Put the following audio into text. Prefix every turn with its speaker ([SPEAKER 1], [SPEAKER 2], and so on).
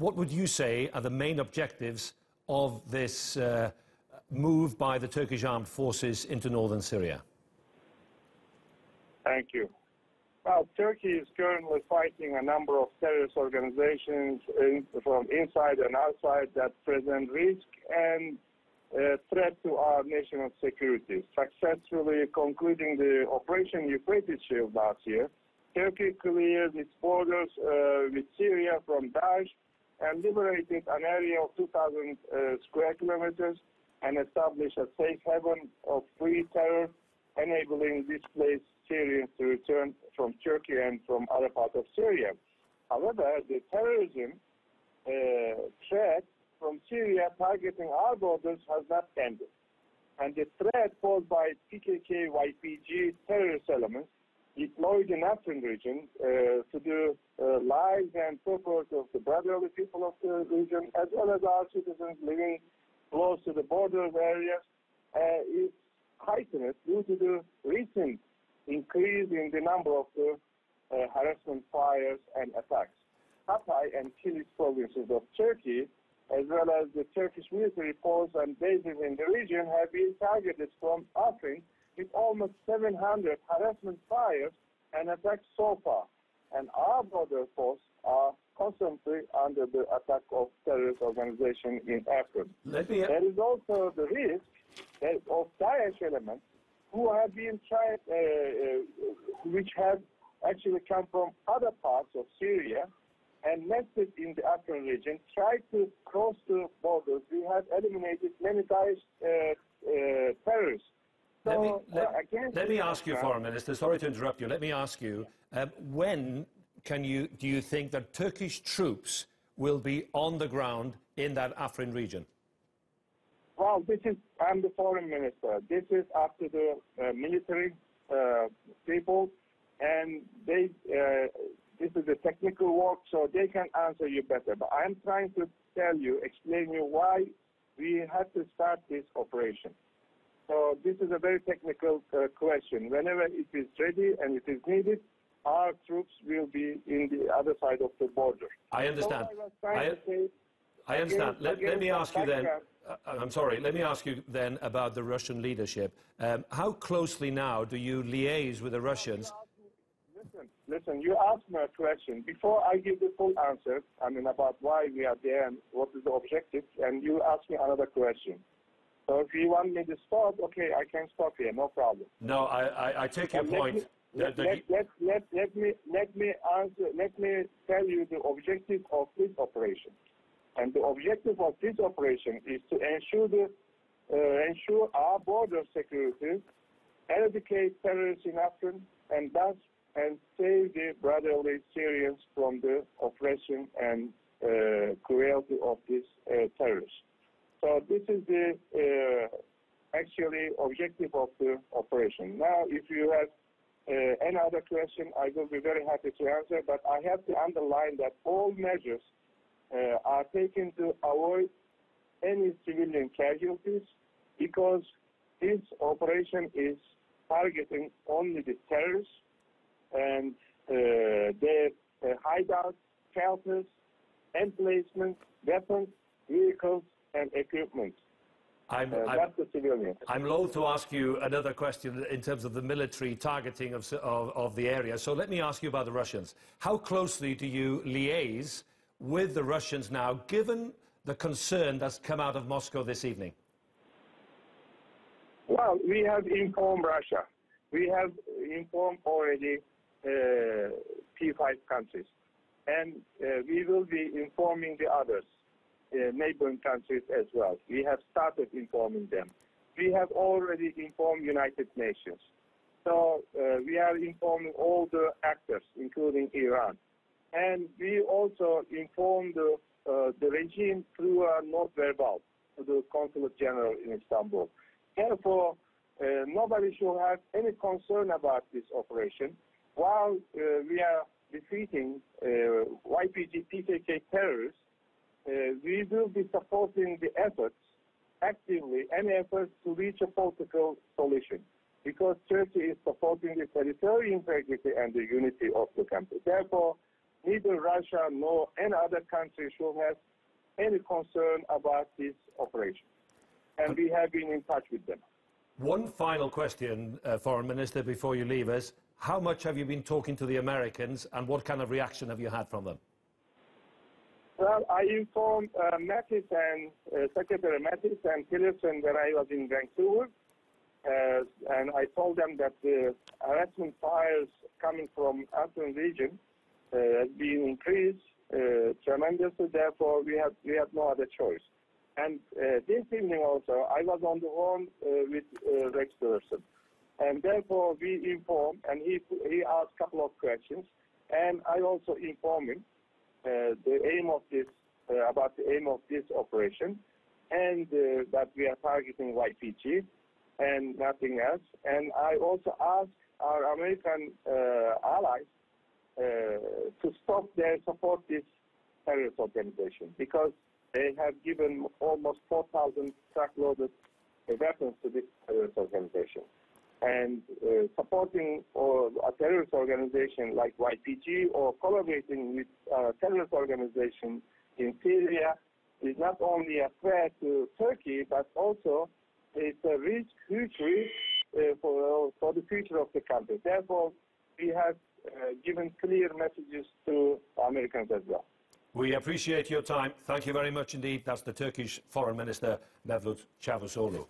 [SPEAKER 1] what would you say are the main objectives of this move by the Turkish armed forces into northern Syria?
[SPEAKER 2] Thank you. Well, Turkey is currently fighting a number of terrorist organizations from inside and outside that present risk and threat to our national security. Successfully concluding the Operation Euphrates Shield last year, Turkey cleared its borders with Syria from Daesh and liberated an area of 2,000 square kilometers and established a safe haven of free terror, enabling displaced Syrians to return from Turkey and from other parts of Syria. However, the terrorism threat from Syria targeting our borders has not ended. And the threat posed by PKK, YPG terrorist elements deployed in Afrin region to the lives and purpose of the brotherly people of the region, as well as our citizens living close to the border areas, is heightened due to the recent increase in the number of the harassment fires and attacks. Hatay and Kilis provinces of Turkey, as well as the Turkish military posts and bases in the region, have been targeted from Afrin with almost 700 harassment fires and attacks so far. And our border posts are constantly under the attack of terrorist organizations in Afrin. There is also the risk of Daesh elements who have been tried, which have actually come from other parts of Syria and nested in the Afrin region, tried to cross the borders. We have eliminated many Daesh terrorists. So,
[SPEAKER 1] let me ask you, Foreign Minister, sorry to interrupt you, let me ask you, when do you think that Turkish troops will be on the ground in that Afrin region?
[SPEAKER 2] Well, I'm the Foreign Minister. This is up to the military people, and this is the technical work, so they can answer you better. But I'm trying to explain you why we had to start this operation. So this is a very technical question. Whenever it is ready and it is needed, our troops will be in the other side of the border.
[SPEAKER 1] I understand. I understand. Let me ask you then, I'm sorry, let me ask you then about the Russian leadership. How closely now do you liaise with the Russians?
[SPEAKER 2] Listen, you asked me a question. Before I give the full answer, about why we are there and what is the objective, and you ask me another question. So if you want me to stop, okay, I can stop here, no problem.
[SPEAKER 1] No, I take your point.
[SPEAKER 2] Let me tell you the objective of this operation. And the objective of this operation is to ensure our border security, eradicate terrorists in Afrin, and save the brotherly Syrians from the oppression and cruelty of these terrorists. So this is the actually objective of the operation. Now, if you have any other question, I will be very happy to answer, but I have to underline that all measures are taken to avoid any civilian casualties, because this operation is targeting only the terrorists and their hideouts, shelters, emplacements, weapons, vehicles, and equipment. That's the civilians.
[SPEAKER 1] I'm loath to ask you another question in terms of the military targeting of the area. So let me ask you about the Russians. How closely do you liaise with the Russians now, given the concern that's come out of Moscow this evening?
[SPEAKER 2] Well, we have informed Russia. We have informed already P5 countries. And we will be informing the others, neighboring countries as well. We have started informing them. We have already informed United Nations. So we are informing all the actors, including Iran. And we also informed the regime through a note verbal to the Consulate General in Istanbul. Therefore, nobody should have any concern about this operation. While we are defeating YPG PKK terrorists, we will be supporting the efforts actively, any efforts to reach a political solution, because Turkey is supporting the territorial integrity and the unity of the country. Therefore, neither Russia nor any other country should have any concern about this operation. And we have been in touch with them.
[SPEAKER 1] One final question, Foreign Minister, before you leave us. How much have you been talking to the Americans, and what kind of reaction have you had from them?
[SPEAKER 2] Well, I informed Mattis and Secretary Mattis and Tillerson when I was in Vancouver, and I told them that the harassment fires coming from Afrin region has been increased tremendously. Therefore, we had no other choice. And this evening also, I was on the phone with Rex Tillerson, and therefore we informed, and he asked a couple of questions, and I also informed him the aim of this, about the aim of this operation, and that we are targeting YPG and nothing else. And I also asked our American allies to stop their support this terrorist organization, because they have given almost 4,000 truckloaded weapons to this terrorist organization. And supporting a terrorist organization like YPG or collaborating with a terrorist organization in Syria is not only a threat to Turkey, but also it's a risk, huge risk for the future of the country. Therefore, we have given clear messages to Americans as well.
[SPEAKER 1] We appreciate your time. Thank you very much indeed. That's the Turkish Foreign Minister, Mevlut Cavusoglu.